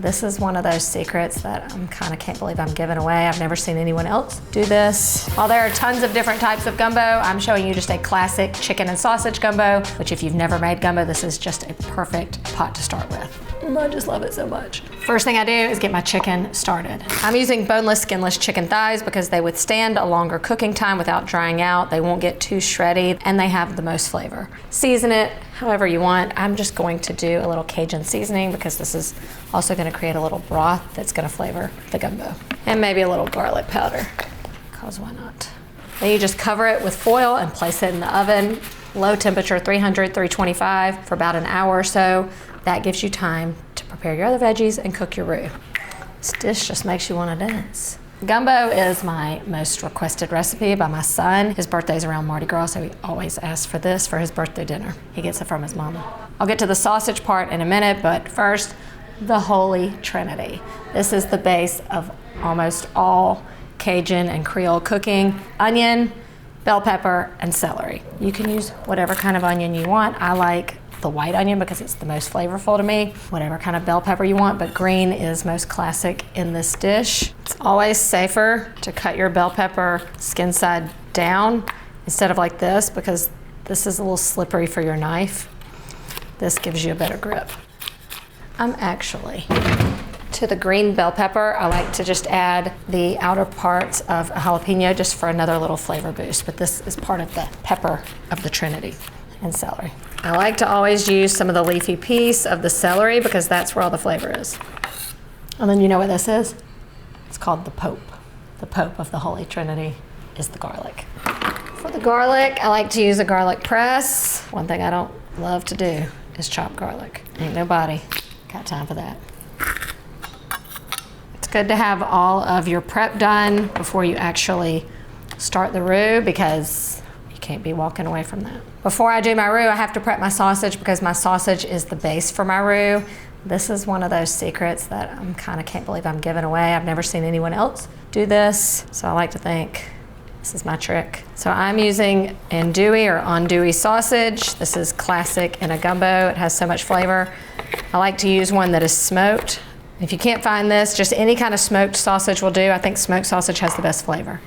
This is one of those secrets that I'm kind of can't believe I'm giving away. I've never seen anyone else do this. While there are tons of different types of gumbo, I'm showing you just a classic chicken and sausage gumbo, which if you've never made gumbo, this is just a perfect pot to start with. I just love it so much. First thing I do is get my chicken started. I'm using boneless, skinless chicken thighs because they withstand a longer cooking time without drying out. They won't get too shreddy and they have the most flavor. Season it however you want. I'm just going to do a little Cajun seasoning because this is also going to create a little broth that's going to flavor the gumbo. And maybe a little garlic powder, because why not? Then you just cover it with foil and place it in the oven, low temperature, 300, 325 for about an hour or so. That gives you time to prepare your other veggies and cook your roux. This dish just makes you want to dance. Gumbo is my most requested recipe by my son. His birthday's around Mardi Gras, so he always asks for this for his birthday dinner. He gets it from his mama. I'll get to the sausage part in a minute, but first, the Holy Trinity. This is the base of almost all Cajun and Creole cooking. Onion, bell pepper, and celery. You can use whatever kind of onion you want. I like the white onion because it's the most flavorful to me. Whatever kind of bell pepper you want, but green is most classic in this dish. It's always safer to cut your bell pepper skin side down instead of like this, because this is a little slippery for your knife. This gives you a better grip. To the green bell pepper, I like to just add the outer parts of a jalapeno just for another little flavor boost, but this is part of the pepper of the Trinity. And celery. I like to always use some of the leafy piece of the celery because that's where all the flavor is. And then you know what this is? It's called the Pope. The Pope of the Holy Trinity is the garlic. For the garlic, I like to use a garlic press. One thing I don't love to do is chop garlic. Ain't nobody got time for that. It's good to have all of your prep done before you actually start the roux because you can't be walking away from that. Before I do my roux, I have to prep my sausage because my sausage is the base for my roux. This is one of those secrets that I'm kind of can't believe I'm giving away. I've never seen anyone else do this, so I like to think this is my trick. So I'm using andouille or andouille sausage. This is classic in a gumbo. It has so much flavor. I like to use one that is smoked. If you can't find this, just any kind of smoked sausage will do. I think smoked sausage has the best flavor.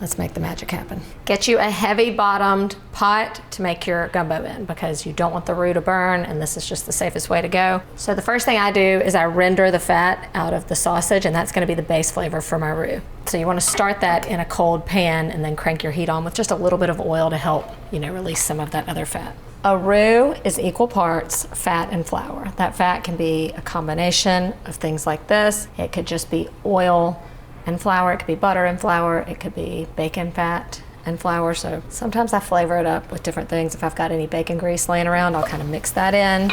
Let's make the magic happen. Get you a heavy bottomed pot to make your gumbo in because you don't want the roux to burn, and this is just the safest way to go. So the first thing I do is I render the fat out of the sausage, and that's gonna be the base flavor for my roux. So you wanna start that in a cold pan and then crank your heat on with just a little bit of oil to help, release some of that other fat. A roux is equal parts fat and flour. That fat can be a combination of things like this. It could just be oil and flour, it could be butter and flour, it could be bacon fat and flour. So sometimes I flavor it up with different things. If I've got any bacon grease laying around, I'll kind of mix that in.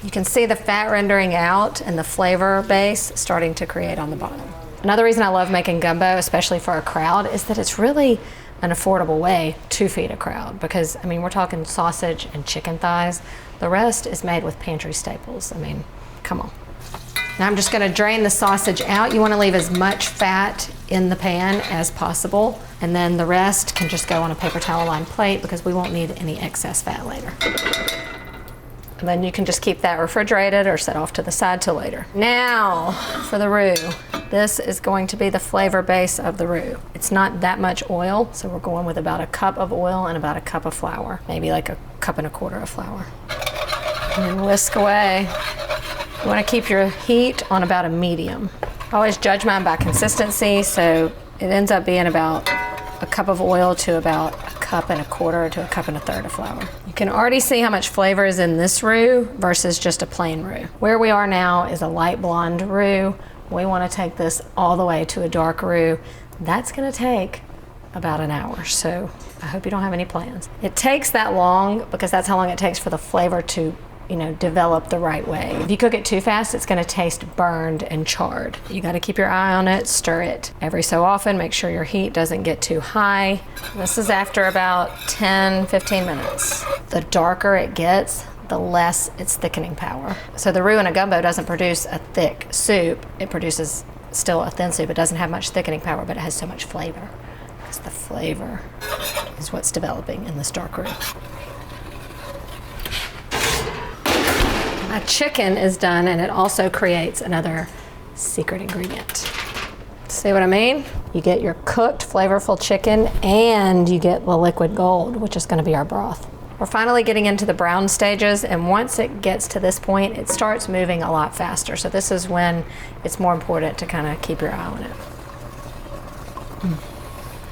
You can see the fat rendering out and the flavor base starting to create on the bottom. Another reason I love making gumbo, especially for a crowd, is that it's really an affordable way to feed a crowd because, we're talking sausage and chicken thighs. The rest is made with pantry staples. Come on. Now I'm just gonna drain the sausage out. You wanna leave as much fat in the pan as possible, and then the rest can just go on a paper towel lined plate because we won't need any excess fat later. And then you can just keep that refrigerated or set off to the side till later. Now for the roux. This is going to be the flavor base of the roux. It's not that much oil, so we're going with about a cup of oil and about a cup of flour, maybe like a cup and a quarter of flour. And then whisk away. You want to keep your heat on about a medium. I always judge mine by consistency, so it ends up being about a cup of oil to about a cup and a quarter to a cup and a third of flour. You can already see how much flavor is in this roux versus just a plain roux. Where we are now is a light blonde roux. We want to take this all the way to a dark roux. That's going to take about an hour, so I hope you don't have any plans. It takes that long because that's how long it takes for the flavor to develop the right way. If you cook it too fast, it's gonna taste burned and charred. You gotta keep your eye on it, stir it every so often, make sure your heat doesn't get too high. This is after about 10, 15 minutes. The darker it gets, the less its thickening power. So the roux in a gumbo doesn't produce a thick soup, it produces still a thin soup. It doesn't have much thickening power, but it has so much flavor. Because the flavor is what's developing in this dark roux. My chicken is done, and it also creates another secret ingredient. See what I mean? You get your cooked, flavorful chicken, and you get the liquid gold, which is gonna be our broth. We're finally getting into the brown stages, and once it gets to this point, it starts moving a lot faster. So this is when it's more important to kind of keep your eye on it.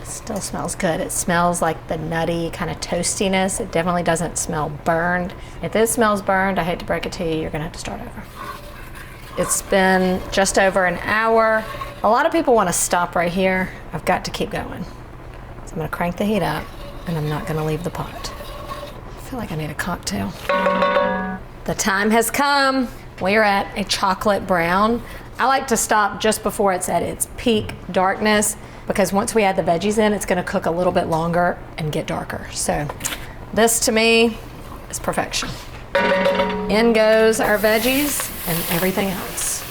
Still smells good. It smells like the nutty kind of toastiness. It definitely doesn't smell burned. If this smells burned, I hate to break it to you, you're gonna have to start over. It's been just over an hour. A lot of people want to stop right here. I've got to keep going. So I'm gonna crank the heat up, and I'm not gonna leave the pot. I feel like I need a cocktail. The time has come. We're at a chocolate brown. I like to stop just before it's at its peak darkness, because once we add the veggies in, it's gonna cook a little bit longer and get darker. So this to me is perfection. In goes our veggies and everything else.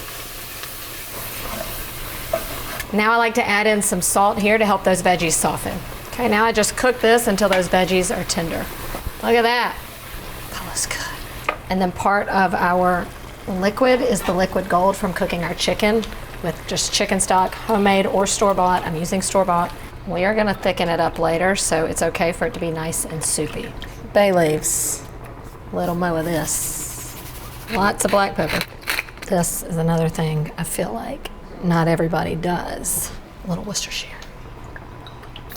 Now I like to add in some salt here to help those veggies soften. Okay, now I just cook this until those veggies are tender. Look at that. That looks good. And then part of our liquid is the liquid gold from cooking our chicken with just chicken stock, homemade or store-bought. I'm using store-bought. We are gonna thicken it up later, so it's okay for it to be nice and soupy. Bay leaves, little mo of this. Lots of black pepper. This is another thing I feel like not everybody does. A little Worcestershire.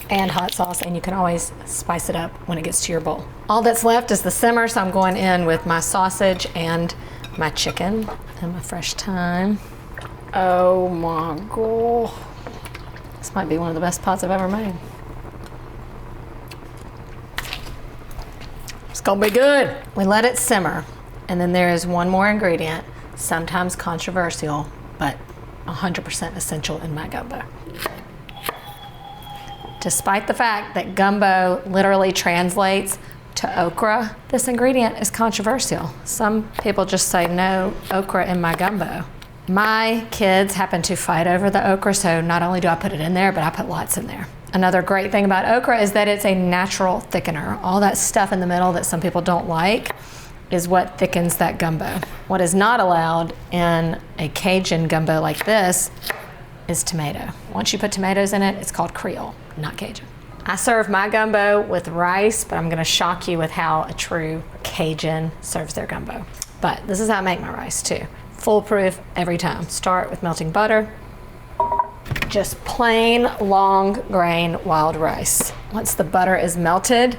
And hot sauce, and you can always spice it up when it gets to your bowl. All that's left is the simmer, so I'm going in with my sausage and my chicken and my fresh thyme. Oh my God. This might be one of the best pots I've ever made. It's gonna be good. We let it simmer, and then there is one more ingredient, sometimes controversial, but 100% essential in my gumbo. Despite the fact that gumbo literally translates to okra, this ingredient is controversial. Some people just say no okra in my gumbo. My kids happen to fight over the okra, so not only do I put it in there, but I put lots in there. Another great thing about okra is that it's a natural thickener. All that stuff in the middle that some people don't like is what thickens that gumbo. What is not allowed in a Cajun gumbo like this is tomato. Once you put tomatoes in it, it's called Creole, not Cajun. I serve my gumbo with rice, but I'm gonna shock you with how a true Cajun serves their gumbo. But this is how I make my rice too. Foolproof every time. Start with melting butter. Just plain long grain wild rice. Once the butter is melted,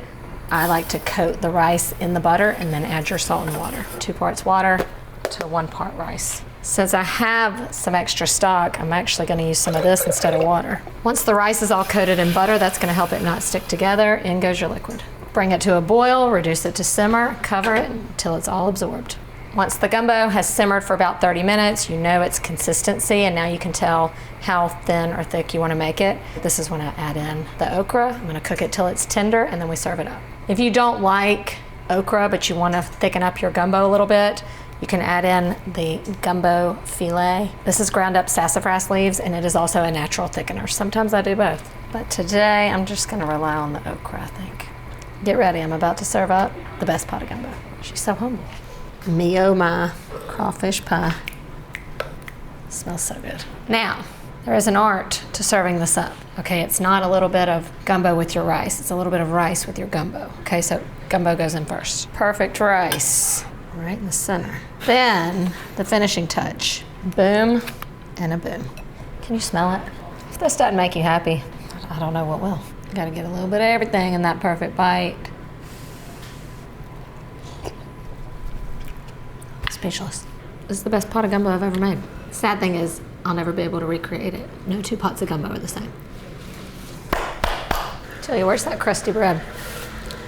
I like to coat the rice in the butter and then add your salt and water. 2 parts water to 1 part rice. Since I have some extra stock, I'm actually gonna use some of this instead of water. Once the rice is all coated in butter, that's gonna help it not stick together. In goes your liquid. Bring it to a boil, reduce it to simmer, cover it until it's all absorbed. Once the gumbo has simmered for about 30 minutes, you know its consistency, and now you can tell how thin or thick you wanna make it. This is when I add in the okra. I'm gonna cook it till it's tender, and then we serve it up. If you don't like okra, but you wanna thicken up your gumbo a little bit, you can add in the gumbo filet. This is ground up sassafras leaves, and it is also a natural thickener. Sometimes I do both, but today I'm just gonna rely on the okra, I think. Get ready, I'm about to serve up the best pot of gumbo. She's so humble. Me oh my, crawfish pie. Smells so good. Now, there is an art to serving this up. Okay, it's not a little bit of gumbo with your rice, it's a little bit of rice with your gumbo. Okay, so gumbo goes in first. Perfect rice, right in the center. Then, the finishing touch. Boom and a boom. Can you smell it? If this doesn't make you happy, I don't know what will. You gotta get a little bit of everything in that perfect bite. Speechless. This is the best pot of gumbo I've ever made. Sad thing is, I'll never be able to recreate it. No 2 pots of gumbo are the same. Tell you, where's that crusty bread?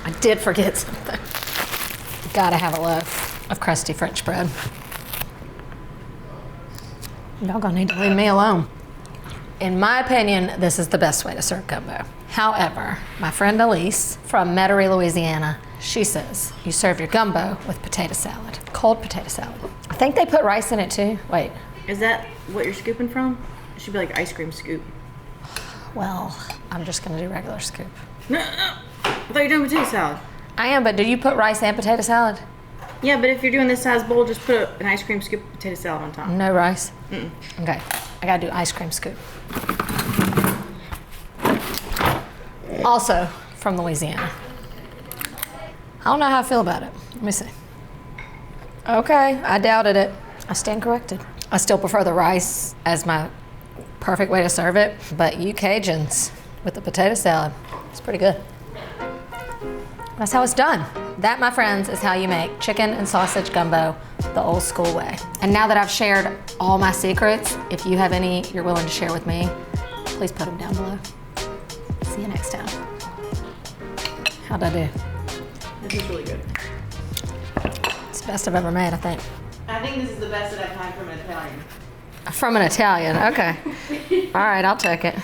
I did forget something. Gotta have a loaf of crusty French bread. Y'all gonna need to leave me alone. In my opinion, this is the best way to serve gumbo. However, my friend Elise from Metairie, Louisiana, she says you serve your gumbo with potato salad, cold potato salad. I think they put rice in it too. Wait. Is that what you're scooping from? It should be like ice cream scoop. Well, I'm just gonna do regular scoop. No. I thought you were doing potato salad. I am, but do you put rice and potato salad? Yeah, but if you're doing this size bowl, just put an ice cream scoop of potato salad on top. No rice? Okay, I gotta do ice cream scoop. Also from Louisiana. I don't know how I feel about it. Let me see. Okay, I doubted it. I stand corrected. I still prefer the rice as my perfect way to serve it, but you Cajuns with the potato salad, it's pretty good. That's how it's done. That, my friends, is how you make chicken and sausage gumbo the old school way. And now that I've shared all my secrets, if you have any you're willing to share with me, please put them down below. See you next time. How'd I do? This is really good. It's the best I've ever made, I think. I think this is the best that I've had from an Italian. From an Italian, okay. All right, I'll take it.